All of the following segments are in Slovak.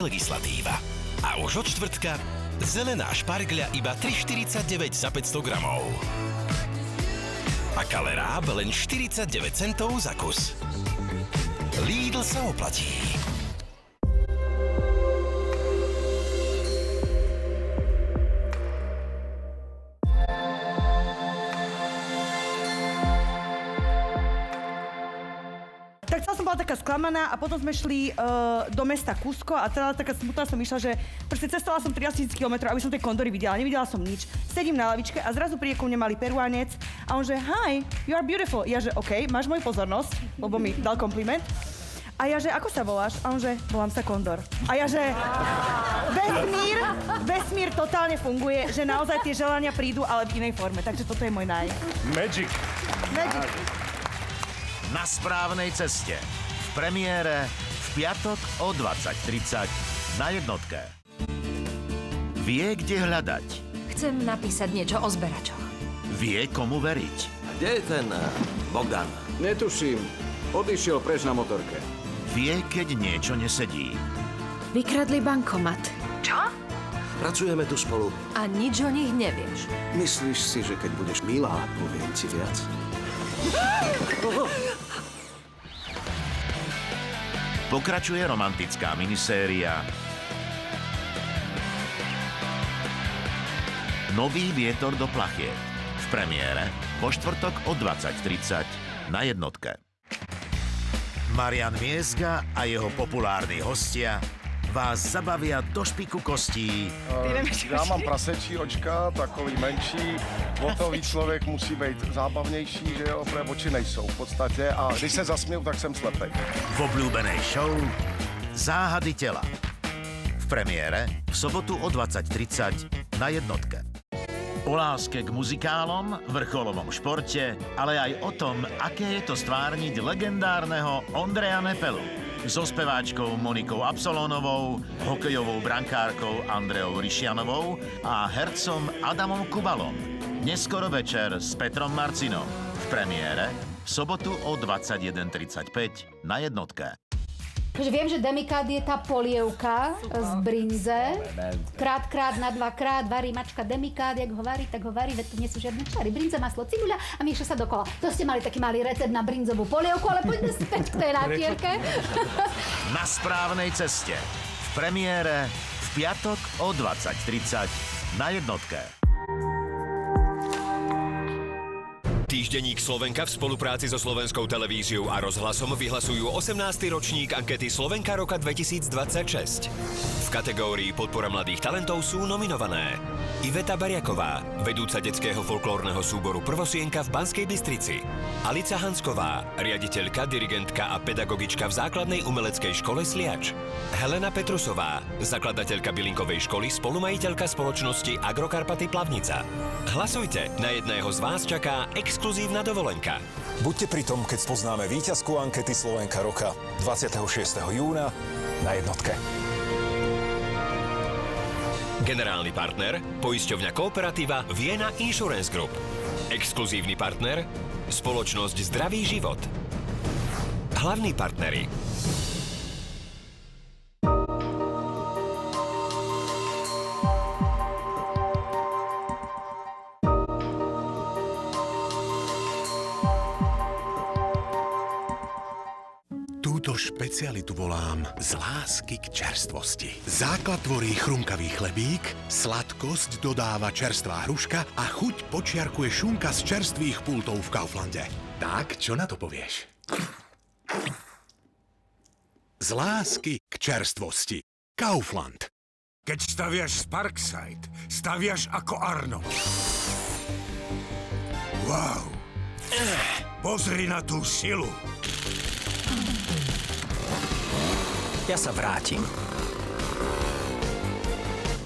legislatíva. A už od štvrtka zelená špargľa iba 3,49 za 500 gramov. A kaleráb len 49 centov za kus. Lidl sa oplatí. Tak celá som bola taká sklamaná a potom sme šli do mesta Cusco a celá taká smutná som išla, že proste cestovala som 30 000 km, aby som tie kondory videla. Nevidela som nič. Sedím na lavičke a zrazu príde ku mne malý Peruánec a on že hi, you are beautiful. Ja že OK, máš moju pozornosť, lebo mi dal kompliment. A ja že, ako sa voláš? A on že, volám sa Kondor. A ja že, vesmír totálne funguje, že naozaj tie želania prídu, ale v inej forme. Takže toto je môj naj. Magic. Na správnej ceste. V premiére v piatok o 20:30 na jednotke. Vie, kde hľadať. Chcem napísať niečo o zberačoch. Vie, komu veriť. Kde je ten Bogdan? Netuším. Odišiel preč na motorke. Vie, keď niečo nesedí. Vykradli bankomat. Čo? Pracujeme tu spolu. A nič o nich nevieš. Myslíš si, že keď budeš milá, poviem ti viac? Pokračuje romantická miniséria Nový vietor do plachiet. V premiére vo štvrtok o 20:30 na jednotke. Marian Miezga a jeho populárni hostia vás zabavia do špiku kostí. Já mám prasečí očka, takový menší. Hotový člověk musí být zábavnější, že jo, protože oči nejsou v podstatě. A když se zasměju, tak jsem slepej. V obľúbenej show Záhady tela. V premiére v sobotu o 20:30 na jednotke. O láske k muzikálom, vrcholovom športe, ale aj o tom, aké je to stvárniť legendárneho Ondreja Nepelu. So speváčkou Monikou Absolónovou, hokejovou brankárkou Andreou Ryšianovou a hercom Adamom Kubalom. Neskoro večer s Petrom Marcinom. V premiére v sobotu o 21:35 na jednotke. Takže viem, že demikád je tá polievka z brinze. Krát na dvakrát varí mačka demikád, jak ho varí, tak ho varí, veď tu nie sú žiadne čary. Brinza, maslo, cibuľa a mieša sa dokola. To ste mali taký malý recept na brinzovú polievku, ale poďme späť k tej natierke. Na správnej ceste. V premiére v piatok o 20:30 na jednotke. Týždenník Slovenka v spolupráci so Slovenskou televíziou a rozhlasom vyhlasujú 18. ročník ankety Slovenka roka 2026. V kategórii Podpora mladých talentov sú nominované Iveta Bariaková, vedúca detského folklórneho súboru Prvosienka v Banskej Bystrici, Alica Hansková, riaditeľka, dirigentka a pedagogička v základnej umeleckej škole Sliač, Helena Petrusová, zakladateľka bylinkovej školy, spolumajiteľka spoločnosti Agrokarpaty Plavnica. Hlasujte, na jedného z vás čaká exkluzívna dovolenka. Buďte pri tom, keď spoznáme víťazku ankety Slovenka roka 26. júna na jednotke. Generálny partner, poisťovňa Kooperativa Vienna Insurance Group. Exkluzívny partner, spoločnosť Zdravý život. Hlavní partneri. Túto špecialitu volám z lásky k čerstvosti. Základ tvorí chrumkavý chlebík, sladkosť dodáva čerstvá hruška a chuť počiarkuje šunka z čerstvých pultov v Kauflande. Tak, čo na to povieš? Z lásky k čerstvosti. Kaufland. Keď staviaš Sparkside, staviaš ako Arno. Wow. Pozri na tú silu. Ja sa vrátim.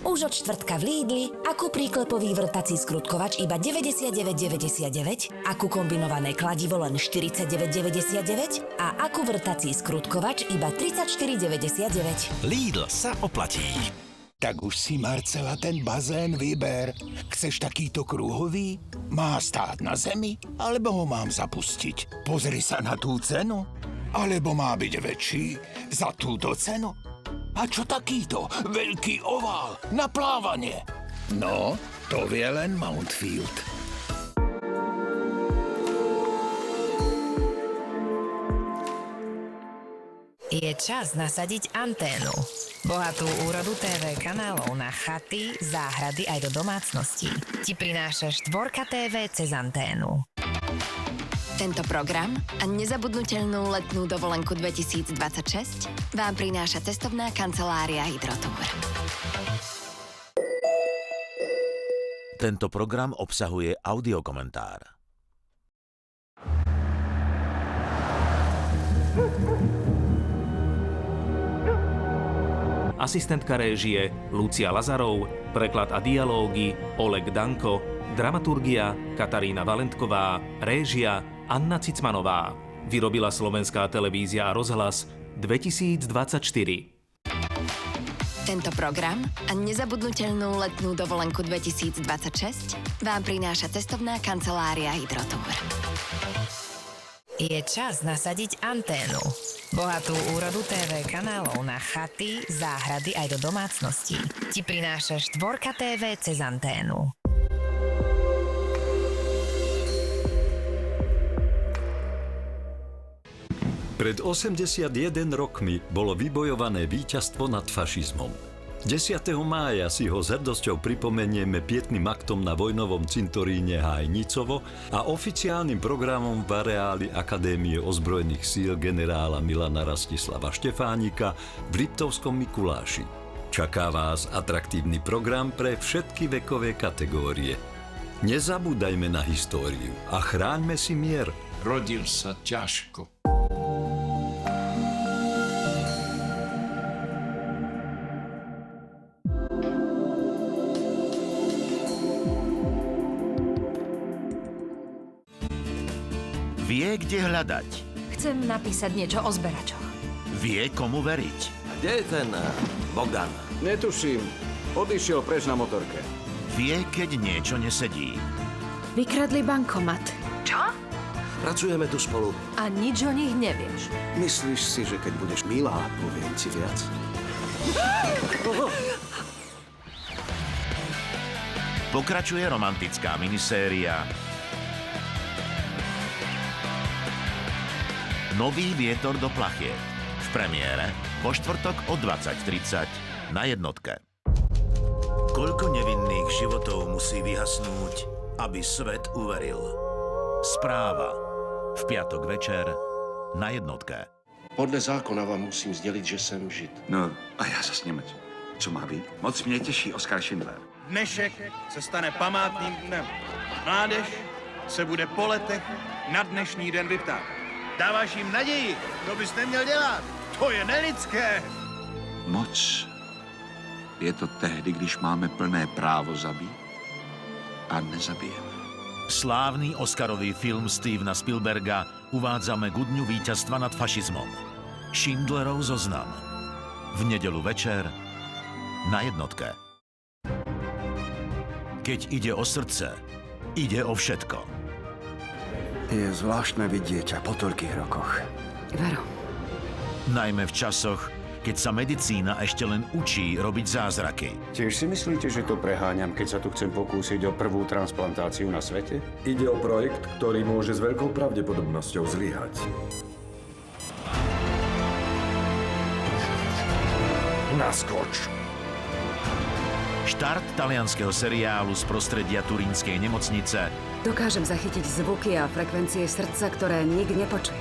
Už od štvrtka v Lidli, akú príklepový vrtací skrutkovač iba 99,99, akú kombinované kladivo len 49,99 a akú vrtací skrutkovač iba 34,99. Lidl sa oplatí. Tak už si, Marcela, ten bazén vyber. Chceš takýto kruhový? Má stáť na zemi? Alebo ho mám zapustiť? Pozri sa na tú cenu. Alebo má byť väčší za túto cenu? A čo takýto veľký ovál na plávanie? No, to vie len Mountfield. Je čas nasadiť anténu. Bohatú úrodu TV kanálov na chaty, záhrady aj do domácností ti prináša Štvorka TV cez anténu. Tento program a nezabudnutelnú letnú dovolenku 2026 vám prináša cestovná kancelária Hydrotour. Tento program obsahuje audiokomentár. Asistentka réžie Lucia Lazarov, preklad a dialógy Oleg Danko, dramaturgia Katarína Valentková, réžia Anna Cicmanová. Vyrobila Slovenská televízia a rozhlas 2024. Tento program a nezabudnutelnú letnú dovolenku 2026 vám prináša cestovná kancelária Hydrotour. Je čas nasadiť anténu. Bohatú úrodu TV kanálov na chaty, záhrady aj do domácností ti prináša Štvorka TV cez anténu. Pred 81 rokmi bolo vybojované víťazstvo nad fašizmom. 10. mája si ho s hrdosťou pripomenieme pietným aktom na vojnovom cintoríne Hájnicovo a oficiálnym programom v areáli Akadémie ozbrojených síl generála Milana Rastislava Štefánika v Liptovskom Mikuláši. Čaká vás atraktívny program pre všetky vekové kategórie. Nezabúdajme na históriu a chráňme si mier. Rodil sa ťažko. Vie, kde hľadať. Chcem napísať niečo o zberačoch. Vie, komu veriť. Kde je ten Bogdan? Netuším. Odišiel preč na motorke. Vie, keď niečo nesedí. Vykradli bankomat. Čo? Pracujeme tu spolu. A nič o nich nevieš. Myslíš si, že keď budeš milá, poviem ti viac? Pokračuje romantická miniséria Nový vietor do plachiet. V premiére po štvrtok o 20:30 na jednotke. Koľko nevinných životov musí vyhasnúť, aby svet uveril? Správa. V piatok večer na jednotke. Podle zákona vám musím sdělit, že jsem žid. No a já zas Němec. Co má být? Moc mě těší Oskar Schindler. Dnešek se stane památným dnem. Mládež se bude po letech na dnešní den vyptát. Dáváš jim naději, to bys neměl dělat. To je nelidské. Moc je to tehdy, když máme plné právo zabít a nezabijeme. Slávny Oscarový film Stevena Spielberga uvádzame k dňu víťazstva nad fašizmom. Schindlerov zoznam. V nedeľu večer na jednotke. Keď ide o srdce, ide o všetko. Je zvláštne vidieť ťa po toľkých rokoch. Vero. Najmä v časoch, keď sa medicína ešte len učí robiť zázraky. Tiež si myslíte, že to preháňam, keď sa tu chcem pokúsiť o prvú transplantáciu na svete? Ide o projekt, ktorý môže s veľkou pravdepodobnosťou zlyhať. Naskoč! Štart talianskeho seriálu z prostredia turínskej nemocnice, Dokážem zachytiť zvuky a frekvencie srdca, ktoré nik nepočuje.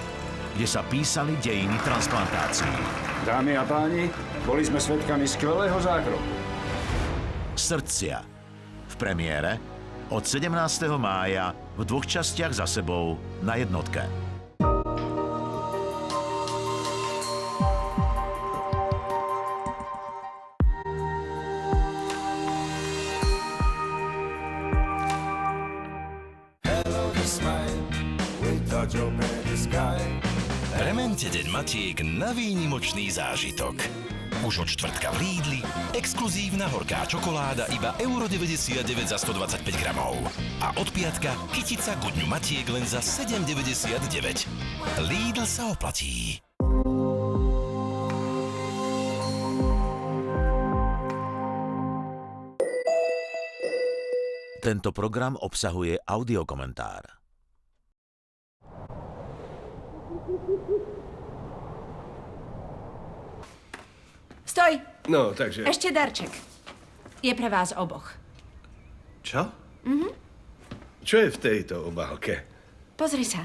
kde sa písali dejiny transplantácií. Dámy a páni, boli sme svedkami skvelého zákroku. Srdcia. V premiére od 17. mája v 2 častiach za sebou na jednotke. Premente Deň Matiek na výnimočný zážitok. Už od štvrtka v Lidli exkluzívna horká čokoláda iba €99 za 125 gramov. A od piatka kytica ku Dňu Matiek len za €7,99. Lidl sa oplatí. Tento program obsahuje audiokomentár. Stoj! No, takže... Ešte darček. Je pre vás oboch. Čo? Mhm. Čo je v tejto obálke? Pozri sa.